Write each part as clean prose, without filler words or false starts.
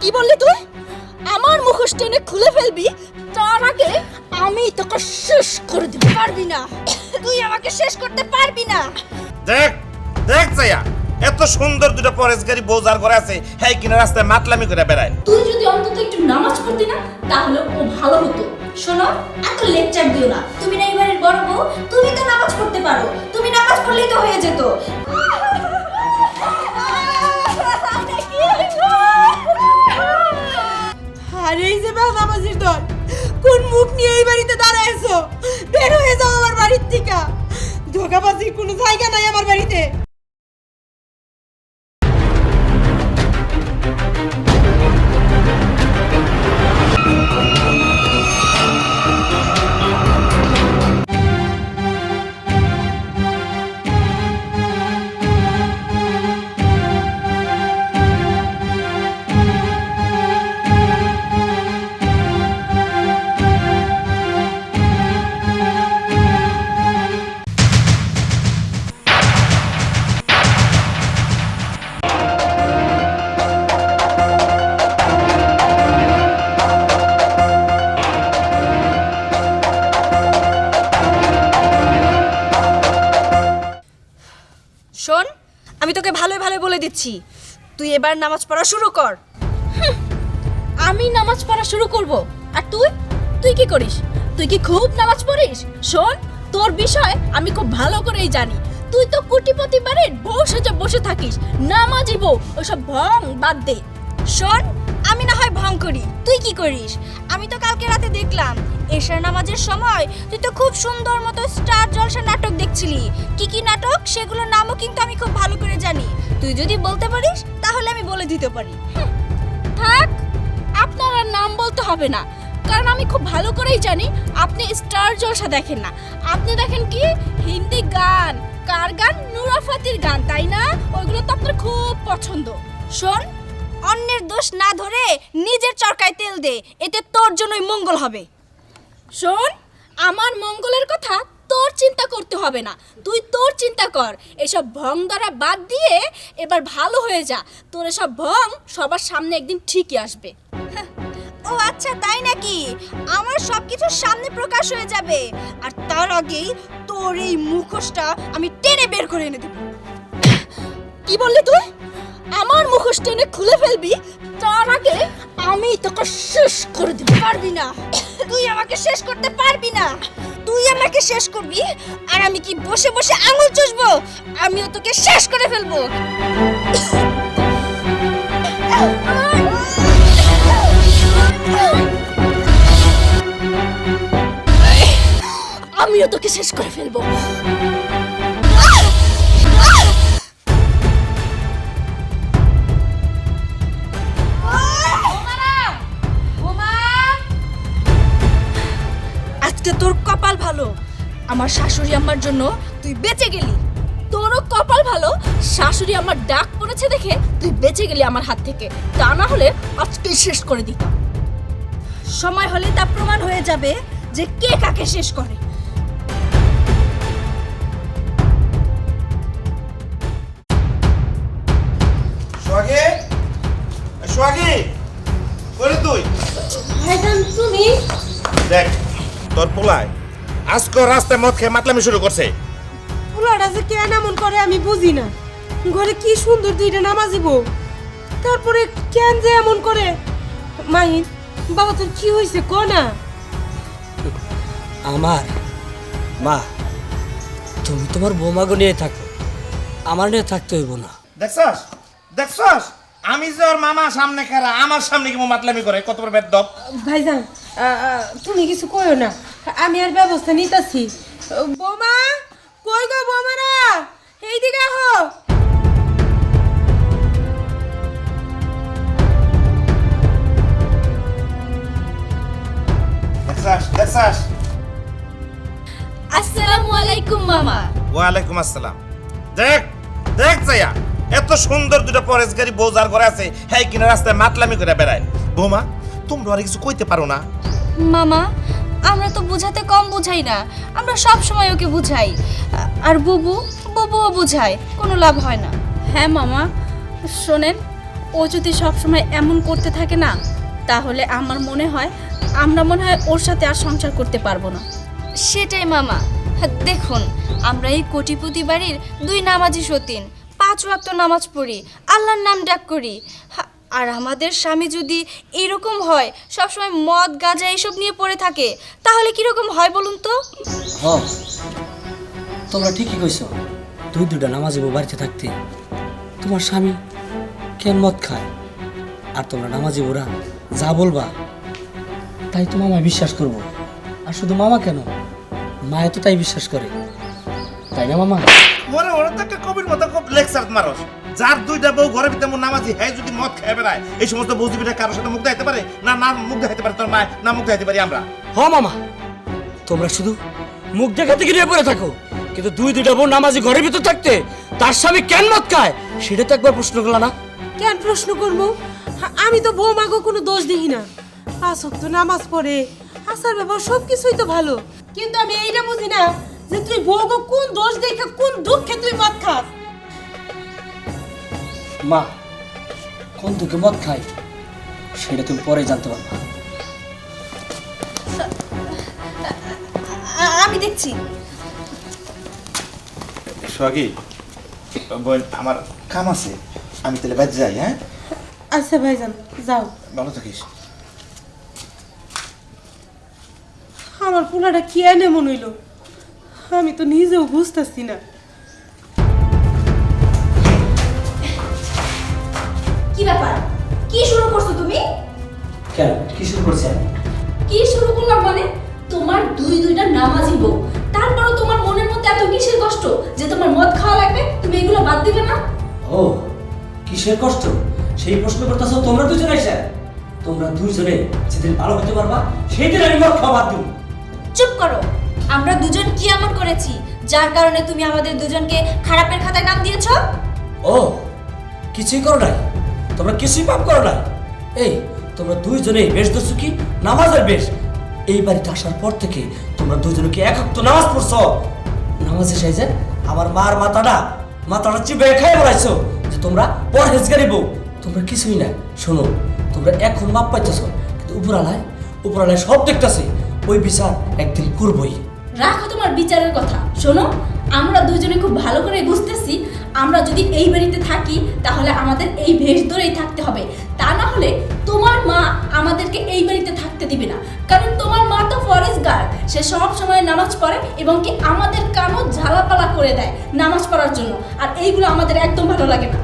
কি বললি তুই? আমার মুখোশ টেনে খুলে ফেলবি, তার আগে আমি তোকে শেষ করে দিব। পারবি না, তুই আমাকে শেষ করতে পারবি না। দেখ দেখ চাইয়া, এত সুন্দর দুটো পরেশগারি বউজার ঘরে আছে, হ্যাঁ কিনা রাস্তায় মাতলামি করে বেড়ায়। তুই যদি অন্তত একটু নামাজ পড়তি না, তাহলে ও ভালো হতো। শোনো, এত লেকচার দিও না। তুমি না এবারের বড় বউ, তুমি তো নামাজ পড়তে পারো। তুমি নামাজ পড়লেই তো হয়ে যেত। আরে এই যে নামাজির দল, কোন মুখ নিয়ে এই বাড়িতে দাঁড়ায়ছো? বের হয়ে যাও আমার বাড়ির থেকে। ধোকাবাজির কোনো জায়গা নাই আমার বাড়িতে। শোন, আমি তোকে ভালোই ভালো বলে দিচ্ছি, তুই এবার নামাজ পড়া শুরু কর। আমি নামাজ পড়া শুরু করব, আর তুই তুই কি করিস? তুই কি খুব নামাজ পড়িস? শোন, তোর বিষয় আমি খুব ভালো করেই জানি। তুই তো কোটিপতি বাড়ির বউ সেজে বসে থাকিস, নামাজি বউ। ওসব ভং বাদ দে। শোন, আমি না হয় ভং করি, তুই কি করিস? আমি তো কালকে রাতে দেখলাম এশার নামাজের সময় তুই তো খুব সুন্দর মতো স্টার জলসা নাটক দেখছিলি। কি কি নাটক সেগুলোর নামও কিন্তু আমি খুব ভালো করে জানি। তুই যদি বলতে পারিস তাহলে আমি বলে দিতে পারি। থাক, আপনার আর নাম বলতে হবে না, কারণ আমি খুব ভালো করেই জানি আপনি স্টার জলসা দেখেন না। আপনি দেখেন কি হিন্দি গান। কার গান? নুরা ফাতির গান, তাই না? ওইগুলো তো আপনার খুব পছন্দ। শোন, অন্যের দোষ না ধরে নিজের চরকায় তেল দে, এতে তোর জন্যই মঙ্গল হবে। শোন, আমার মঙ্গলের কথা তোর চিন্তা করতে হবে না, তুই তোর চিন্তা কর। এসব ভং দ্বারা বাদ দিয়ে এবার ভালো হয়ে যা। তোর এসব ভং সবার সামনে একদিন ঠিকই আসবে। ও আচ্ছা, তাই নাকি? আমার সবকিছুর সামনে প্রকাশ হয়ে যাবে, আর তার আগেই তোর এই মুখোশটা আমি টেনে বের করে এনে দেব। কি বললি তুই? আমার মুখোশ টেনে খুলে ফেলবি, তার আগে আমি তোকে শেষ করে দেব। পারবি না, তুই আমাকে শেষ করতে পারবি না। তুই আমাকে শেষ করবি, আর আমি কি বসে বসে আঙুল চুষবো? আমিও তোকে শেষ করে ফেলবো। আমিও তোকে শেষ করে ফেলবো। আজকে তোর কপাল ভালো, আমার শাশুড়ি আম্মার জন্য তুই বেঁচে গেলি। তোরও কপাল ভালো, শাশুড়ি আমার ডাক পড়েছে দেখে তুই বেঁচে গেলি আমার হাত থেকে। তা না হলে আজকেই শেষ করে দিতাম। সময় হলে তা প্রমাণ হয়ে যাবে যে কে কাকে শেষ করে। সোহাগী, সোহাগী, কই রে তুই? ভাইজান তুমি? দেখ, তোর পোলায় আজকে রাস্তায় মদ খেয়ে মাতলামি শুরু করছে। পোলাটা যে কেন এমন করে আমি বুঝি না। ঘরে কি সুন্দর দুইটা নামাজি বউ, তারপরে কেন যে এমন করে? মাহিন, বাবা তোর কি হয়েছে ক না? আমার মা, তুমি তোমার বৌমাকে নিয়ে থাকো, আমার নিয়ে থাকতে হইব না। দেখছস দেখছস, আমি যে ওর মামা সামনে খারা, আমার সামনে কি মাতলামি করে, কত বড় বেদ্দপ। ভাইজান, তুমি কিছু কইও না, আমি আর ব্যবস্থা নিতেছি। বৌমা, কই গো বৌমারা, এইদিকে আহো। দেখছস দেখছস। আসসালামু আলাইকুম মামা। ওয়ালাইকুম আসসালাম। দেখ দেখ চাইয়া, এত সুন্দর দুটো পরেশগারি বউজার ঘরে আছে, হ্যাঁ কিনা রাস্তায় মাতলামি করে বেড়ায়। বৌমা, তোমরা আর কিছু কইতে পারো না? মামা, আমরা তো বুঝাতে কম বুঝাই না, আমরা সব সময় ওকে বুঝাই। আর বুবুও বুঝায়, কোনো লাভ হয় না। হ্যাঁ মামা, শোনেন, ও যদি সবসময় এমন করতে থাকে না, তাহলে আমার মনে হয় আমরা ওর সাথে আর সংসার করতে পারবো না। সেটাই মামা। দেখুন, আমরা এই কোটিপতি বাড়ির 2 নামাজি সতীন, 5 ওয়াক্ত নামাজ পড়ি, আল্লাহর নাম ডাক করি। আর আমাদের স্বামী যদি এরকম হয়, সবসময় মদ গাঁজা এইসব নিয়ে পড়ে থাকে, তাহলে কিরকম হয় বলুন তো? হ, তোমরা ঠিকই কইছো। দুইটা নামাজি বউ বাড়িতে থাকতে তোমার স্বামী কেন মদ খায়, আর তোমরা নামাজি বউরা যা বলবা তাই তো মামা বিশ্বাস করবো। আর শুধু মামা কেন, মায়ে তো তাই বিশ্বাস করে, তাই না মামা? মরে ওরা তো একটা কবির মতো লেকচার মারস। যার 2টা বউ ঘরের ভিতরে নামাজি, হ্যাঁ যদি মদ খেয়ে বেড়ায়, এই সমস্ত বৌদিবিটা কারোর সাথে মুখ দেখাইতে পারে না? না মুখ দেখাইতে পারে তোর মায়, না মুখ দেখাইতে পারি আমরা? হ মামা, তোমরা শুধু মুখ দেখাতে গিয়ে পড়ে থাকো, কিন্তু দুইটা বউ নামাজি ঘরের ভিতর থাকতে তার স্বামী কেন মদ খায় সেটা তো একবার প্রশ্ন করলা না? কেন প্রশ্ন করবো? আমি তো বৌমাকে কোনো দোষ দেখি না। আসক তো নামাজ পড়ে, আসার ব্যাপার সব কিছুই তো ভালো, কিন্তু আমি এইটা বুঝি না যে তুই বউকে কোন দোষ দেখে, কোন দুঃখে তুই মদ খাস। মা কোন দুঃখে মদ খায় সেটা তুমি পরে জানতে পারবা। আমি দেখছি। সোহাগী, বোন আমার কাম আছে, আমি তাহলে বাদ যাই। হ্যাঁ আচ্ছা ভাইজান, যাও। ভালো থাকিস। আমার পোলাটা কি এনে মনে হইলো, আমি তো নিজেও বুঝতেছি না। কি ব্যাপার? কি শুরু করছো তুমি? কেন, কি শুরু করছে আমি? কি শুরু করলাম মানে? তোমার দুইটা নামাজি বউ, তারপরও তোমার মনের মধ্যে এত কিসের কষ্ট যে তোমার মদ খাওয়া লাগবে? তুমি এগুলো বাদ দিবে না? ও, কিসের কষ্ট সেই প্রশ্ন করতেছো তোমরা দুজনে এসে? তোমরা দুইজনে যেদিন ভালো হতে পারবা সেই দিন আমি মদ খাওয়া বাদ দেব। চুপ করো। আমরা দুজন কি এমন করেছি যার কারণে তুমি আমাদের দুজনকে খারাপের খাতায় নাম দিয়েছো? ও, কিছুই করো নাই, তোমরা কিছুই পাপ করো নাই। এই তোমরা দুইজনে বেশ ধরছো কি নামাজের বেশ। এই বাড়িতে আসার পর থেকে তোমরা দুজনে কি একক তো নামাজ পড়ছো? নামাজে সাইজে আমার মার মাথাটা চিপে খাই বলাইছো যে তোমরা পরহেজগারি বউ। তোমরা কিছুই না। শোনো, তোমরা এখন মাপ পাইতেছো, কিন্তু উপরালায় সব দেখতেছে, ওই বিচার একদিন করবই। রাখো তোমার বিচারের কথা। শোনো, আমরা দুজনে খুব ভালো করে বুঝতেছি, আমরা যদি এই বাড়িতে থাকি তাহলে আমাদের এই ভেষ ধরেই থাকতে হবে। তা না হলে তোমার মা আমাদেরকে এই বাড়িতে থাকতে দিবে না। কারণ তোমার মা তো ফরেজগার, সে সব সময় নামাজ পড়ে এবং কি আমাদের কানও ঝালাপালা করে দেয় নামাজ পড়ার জন্য। আর এইগুলো আমাদের একদম ভালো লাগে না।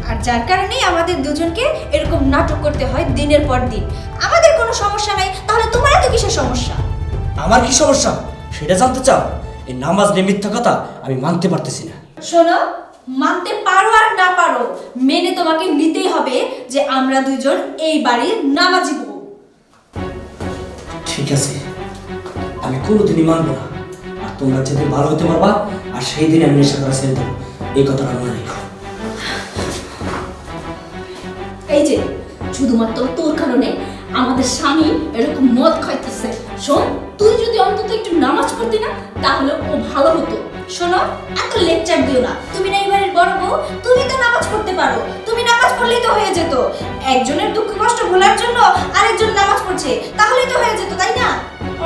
আর যার কারণেই আমাদের দুজনকে এরকম নাটক করতে হয় দিনের পর দিন। আমাদের কোনো সমস্যা নাই, তাহলে তোমার এত কিসের সমস্যা? আমার কি সমস্যা সেটা জানতে চাও? এই নামাজ নিয়ে মিথ্যা কথা আমি মানতে পারতেছি না। শোনো, মানতে পারো আর না পারো, মেনে তোমাকে নিতেই হবে যে আমরা দুজন এই বাড়ির নামাজি বউ। ঠিক আছে, আমি কোনোদিনই মানবো না। আর তোমরা যেদিন ভালো হতে পারবা আর সেই দিন আমি নেশা করা ছেড়ে দেবো, এই কথাটা মনে রেখো। এই যে শুধুমাত্র তোর কারণে আমাদের স্বামী এরকম মদ খাইতেছে। শোন, তুই যদি অন্তত একটু নামাজ পড়তি না, তাহলে ও ভালো হতো। শোনো, এত লেকচার দিও না। তুমি না এই বাড়ির বড় বউ, তুমি তো নামাজ পড়তে পারো। তুমি নামাজ পড়লেই তো হয়ে যেত। একজনের দুঃখ কষ্ট ভোলার জন্য আরেকজন নামাজ পড়ছে, তাহলেই তো হয়ে যেত, তাই না?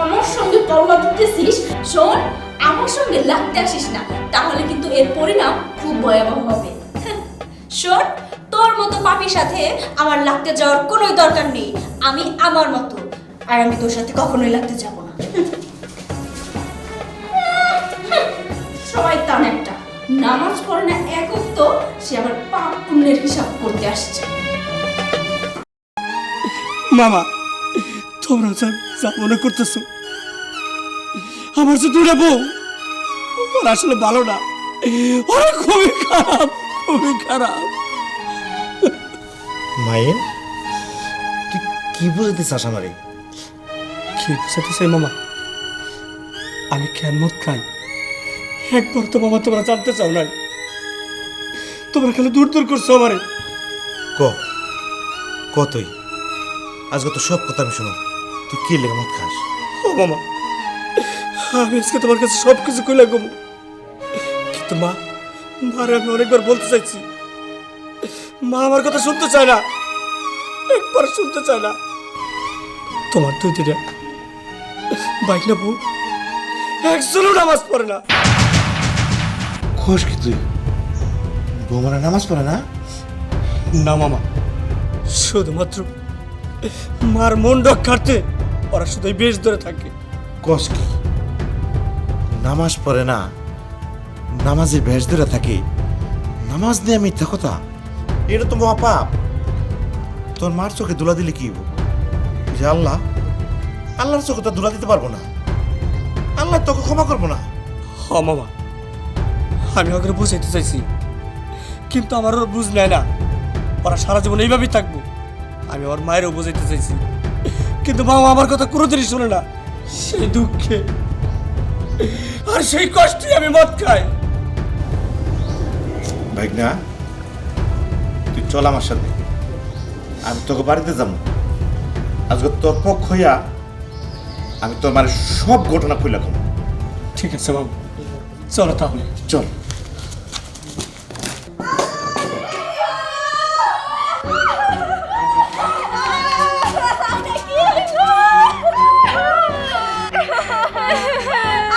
আমার সঙ্গে তওবা দিতেছিস? শোন, আমার সঙ্গে লাগতে আসিস না, তাহলে কিন্তু এর পরিণাম খুব ভয়াবহ হবে। শোন, তোর মতো পাপির সাথে আমার লাগতে যাওয়ার কোনো দরকার নেই। আমি আমার মতো, আর আমি তোর সাথে কখনোই লাগতে যাব না। শয়তান একটা, নামাজ পড়ে না একক তো, সে আবার পাপ পুণ্যের হিসাব করতে আসছে। মামা, তোমরা যা মনে করতেছো, আমার যে দুটা বউ ওরা আসলে ভালো না, ওরা খুবই খারাপ। মায়ের তুই কি বুঝতে চাস আমারে? কি বুঝাতে চাই মামা? আমি কেন মদ খাই একবার তো মামা তোমরা জানতে চাও নাই। তোমরা খালি দূর করছো আমারে। কতই আজকে তো সব কথা আমি শুনো। তুই কি লেগে মদ খাস? ও মামা, আমি আজকে তোমার কাছে সব কিছু কইলা গো, কিন্তু মারে আমি অনেকবার বলতে চাইছি, মা আমার কথা শুনতে চায় না, একবার শুনতে চায় না। তোমার তুই দুইটা বাইক না বউ একজনও নামাজ পড়ে না। খোশ কি তুই বৌমারা নামাজ পড়ে না? না মামা, শুধুমাত্র মার মন রক্ষার্থে ওরা শুধুই বেশ ধরে থাকে। কস কি নামাজ পড়ে না, নামাজের ভেষ ধরে থাকে, নামাজ নিয়ে মিথ্যা কথা, এটা তো মহাপাপ। তোর মার চোখে ধুলা দিলে কি হইব? যে আল্লাহর চোখে তো ধুলা দিতে পারবো না, আল্লাহ তোকে ক্ষমা করবো না। হ মামা, আমি ওকে বুঝাইতে চাইছি, কিন্তু আমার ওর বুঝ নেয় না। ওরা সারা জীবন এইভাবেই থাকবো। আমি ওর মায়েরও বুঝাইতে চাইছি, কিন্তু মামা আমার কথা কোনোদিনই শোনে না। সেই দুঃখে আর সেই কষ্টে আমি মদ খাই। ভাই না, তুই চল আমার সাথে, আমি তোকে বাড়িতে যাবো। আজকে তোর পক্ষ হইয়া আমি তোর মানে সব ঘটনা খুলে কম। ঠিক আছে মামা, চলো তাহলে। চল।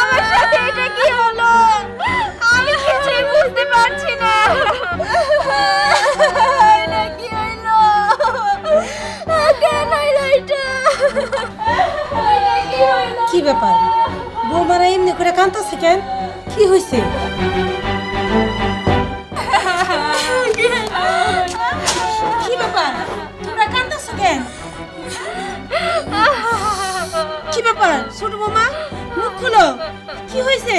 আমার সাথে এটা কি হলো? আমি কিছুই বুঝতে পারছি না। এটা কি হইলো? কেন হইলো এটা? এটা কি হইলো? কি ব্যাপার, বৌমারা এমনি করে কাঁদতেছে কেন? কি হয়েছে? কি ব্যাপার, তোমরা কাঁদতেছো কেন? কি ব্যাপার ছোট বৌমা, মুখ খুলো, কি হয়েছে?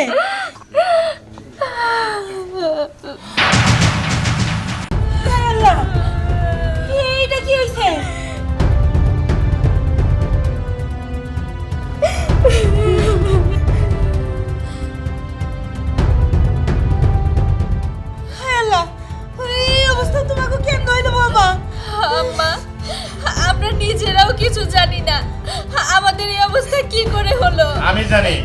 হায় আল্লাহ, এইটা কি হয়েছে? হায় আল্লাহ, এই অবস্থা তোমাকে কেন হইলো বাবা? আম্মা, আমরা নিজেরাও কিছু জানি না আমাদের এই অবস্থা কি করে হলো। আমি জানি।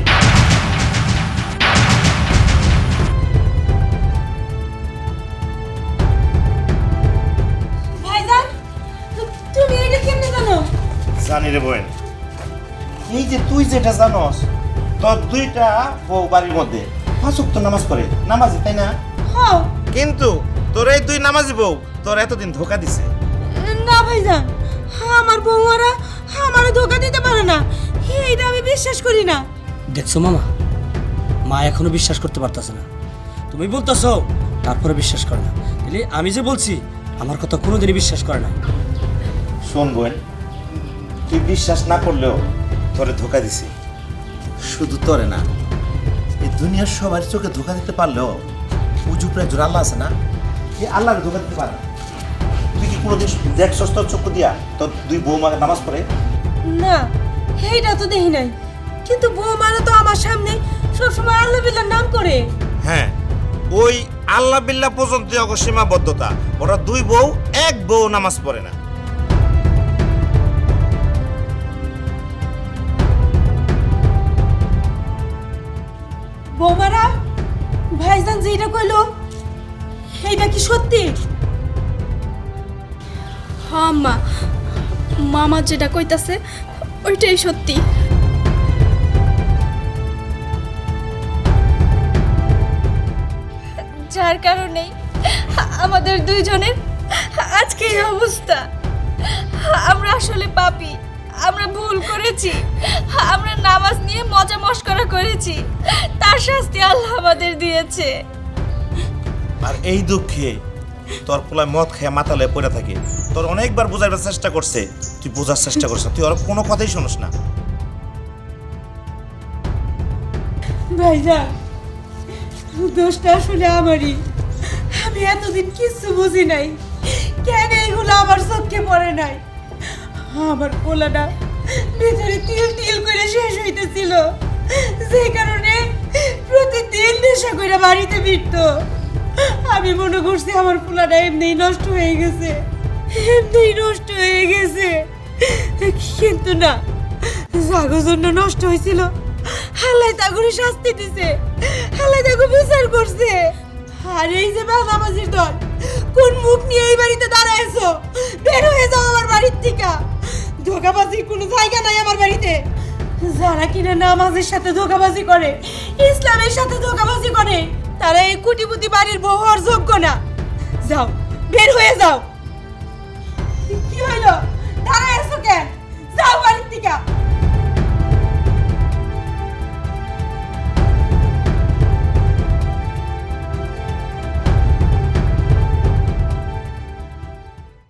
ভাইজান, তুমি এটা কেমনে জানো? জানি রে বোন, এই যে তুই যেটা জানস, তোর দুইটা বউ বাড়ির মধ্যে 5 ওয়াক্ত নামাজ পড়ে, নামাজি তাই না? হ্যাঁ। কিন্তু তোর এই দুই নামাজি বউ তোর এতদিন ধোকা দিছে। না ভাইজান, আমার বৌমারা আমারে ধোকা দিতে পারে না, এইটা আমি বিশ্বাস করি না। দেখছো মামা, মা এখনো বিশ্বাস করতে পারতেছে না। তুমি বলতেছো তারপরে বিশ্বাস করে না, তাহলে আমি যে বলছি আমার কথা কোনোদিনই বিশ্বাস করে না। শোন বোন, তুই বিশ্বাস না করলেও তোরে ধোকা দিছি। শুধু তোরে না, এই দুনিয়ার সবার চোখে ধোকা দিতে পারলেও উজুপরে জোর আল্লাহ আছে না, এই আল্লাহরে ধোকা দিতে পারে না। তুই কি কোনোদিন দেখছস তোর চক্ষু দিয়া তোর দুই বৌমাকে নামাজ পড়ে? না, এইটা তো দেখি নাই, কিন্তু বৌমারা তো আমার সামনে সবসময় আল্লাহ বিল্লাহর নাম করে। হ্যাঁ, ওই আল্লাহ বিল্লাহ পর্যন্ত সীমাবদ্ধতা। ওরা দুই বউ, এক বউ নামাজ পড়ে না। বৌমারা, ভাইজান যেটা কইলো এইটা কি সত্যি? হ্যাঁ আম্মা, মামা যেটা কইতাছে ওইটাই সত্যি। যার কারণেই আমাদের দুইজনের আজকে এই অবস্থা। আমরা আসলে পাপী, আমরা ভুল করেছি, আমরা নামাজ নিয়ে মজা মস্করা করেছি, তার শাস্তি আল্লাহ আমাদের দিয়েছে। আর এই দুঃখে তোর পোলায় মদ খেয়ে মাতালে পড়ে থাকে। তোর অনেকবার বোঝাবার চেষ্টা করছে, তুই বোঝার চেষ্টা করছিস না, তুই ওর কোনো কথাই শুনিস না। ভাইজান, দোষটা আসলে আমারই। আমি এতদিন কিছু বুঝি নাই, কেন এইগুলো আমার চোখে পড়ে নাই। আমার পোলাটা ভিতরে তিল তিল করে শেষ হইতেছিল, যে কারণে প্রতিদিন নেশা করে বাড়িতে ফিরতো। আমি মনে করছি আমার পোলাটা এমনিই নষ্ট হয়ে গেছে, এমনিই নষ্ট হয়ে গেছে, কিন্তু না, জাগোর জন্য নষ্ট হয়েছিল, আল্লাহ তাগুরে শাস্তি দিছে, আল্লাহ তাগু বিচার করছে। আর এই যে নামাজির দল, কোন মুখ নিয়ে এই বাড়িতে দাঁড়ায়ছো? বের হয়ে যাও আমার বাড়ির থেকে। ধোঁকাবাজির কোনো জায়গা নাই আমার বাড়িতে। যারা কিনা নামাজের সাথে ধোঁকাবাজি করে, ইসলামের সাথে ধোঁকাবাজি করে, তারা এই কোটিপতি বাড়ির বউ হওয়ার যোগ্য না। যাও, বের হয়ে যাও।